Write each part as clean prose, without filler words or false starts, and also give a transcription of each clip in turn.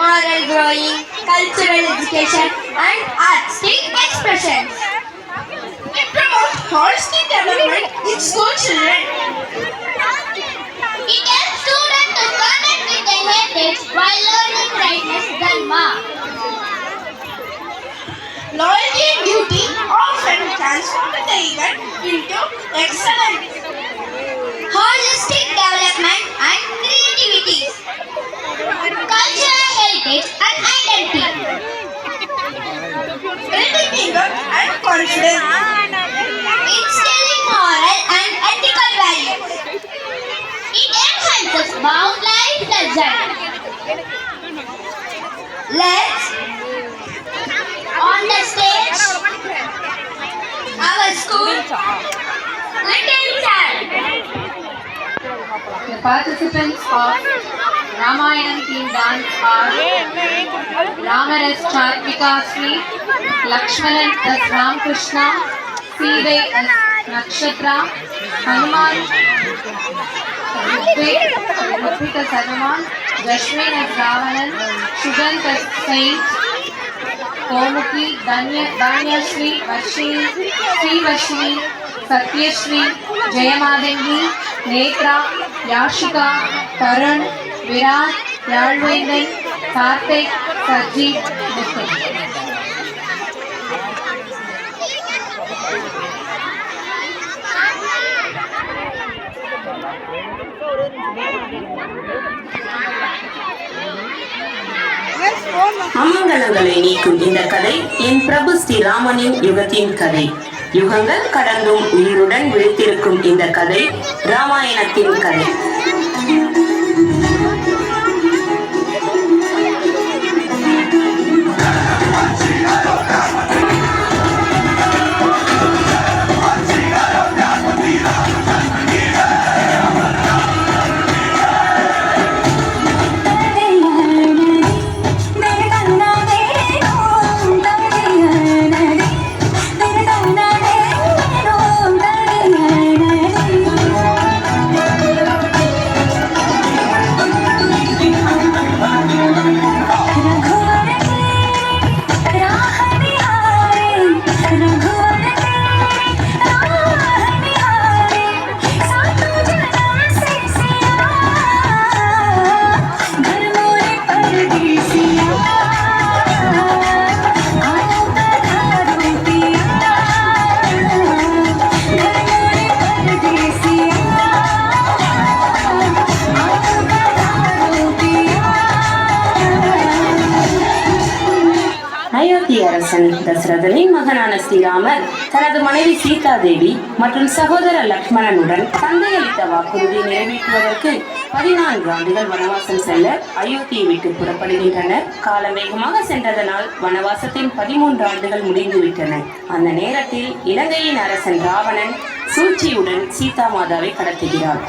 moral growing, cultural education, and artistic expression. It promotes holistic development in school children. It helps students to connect with their heritage while learning rightness Dharma. Loyalty and duty often transform the event into excellence. Holistic development and creativity. Cultural heritage and identity. Building teamwork and confidence. Instilling moral and ethical values. It enhances bound life lessons. Let's on the stage our school little child. The participants of Ramayanam team dance are Ramar as Chatvika Sri, Lakshmanan as Ramkrishna, Sivai as Nakshatra, Hanuman Rupik as Hanuman, Jashwin as Ravanan, Shugant as Saint, Komukhi, Danyashri, Varshini, Sri Varshini, Satyashri, Jayamadangi, Netra, Yashika, Tarun, Virat, Yalvendan, Karthik, Sajid, Nitin. அமங்கலங்களை நீக்கும் இந்த கதை என் பிரபு ஸ்ரீராமனின் யுகத்தின் கதை. யுகங்கள் கடந்தும் உயிருடன் விழித்திருக்கும் இந்த கதை ராமாயணத்தின் கதை. அரசன் தசரதனின் மகனான ஸ்ரீராமர் தனது மனைவி சீதா தேவி மற்றும் சகோதரர் லக்ஷ்மணனுடன் தந்தையளித்த வாக்குறுதியை நிறைவேற்றுவதற்கு 14 ஆண்டுகள் வனவாசம் செல்ல அயோத்தியை விட்டு புறப்படுகின்றனர். காலம் வேகமாக சென்றதனால் வனவாசத்தின் 13 ஆண்டுகள் முடிந்துவிட்டன. அந்த நேரத்தில் இலங்கையின் அரசன் ராவணன் சூழ்ச்சியுடன் சீதா மாதாவை கடத்துகிறார்.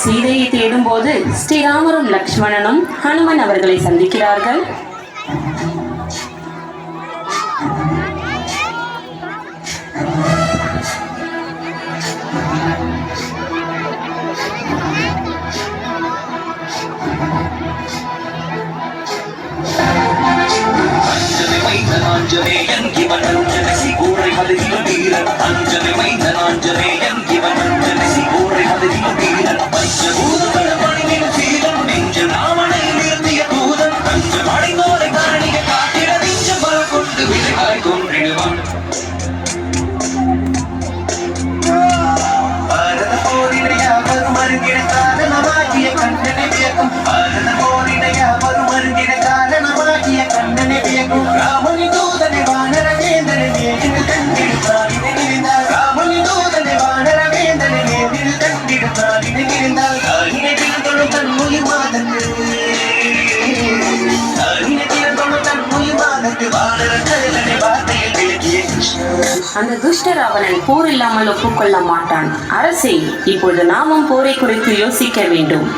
சீதையை தேடும் போது ஸ்ரீராமரும் லக்ஷ்மணனும் ஹனுமன் அவர்களை சந்திக்கிறார்கள். ஆஞ்சநேயன் இவன் அஞ்சனசி ஊரை மதுகிலும் வீரன் அஞ்சனை ஆஞ்சநேயன் இவன் அஞ்சனசி ஊரை மதுகிலும் வீரன் பஞ்சபூதபல பணிவின் சீலன் நெஞ்ச ராமனை நிறுத்திய தூதன் பஞ்சம் அடைந்தோரை காரணிக காத்திட நெஞ்சம் பல கொண்டு விரைவாய் தோன்றிடுவான். கருணை வார்த்தையில் விளக்கிய அந்த துஷ்ட ராவணன் போர் இல்லாமல் ஒப்புக்கொள்ள மாட்டான். அரசே, இப்பொழுது நாமும் போரை குறித்து யோசிக்க வேண்டும்.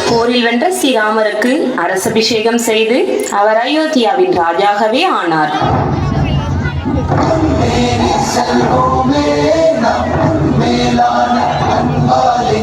போரில் வென்ற ஸ்ரீராமருக்கு அரசபிஷேகம் செய்து அவர் அயோத்தியாவின் ராஜாகவே ஆனார். செல்வோமே நம் மேலான அன்பாலே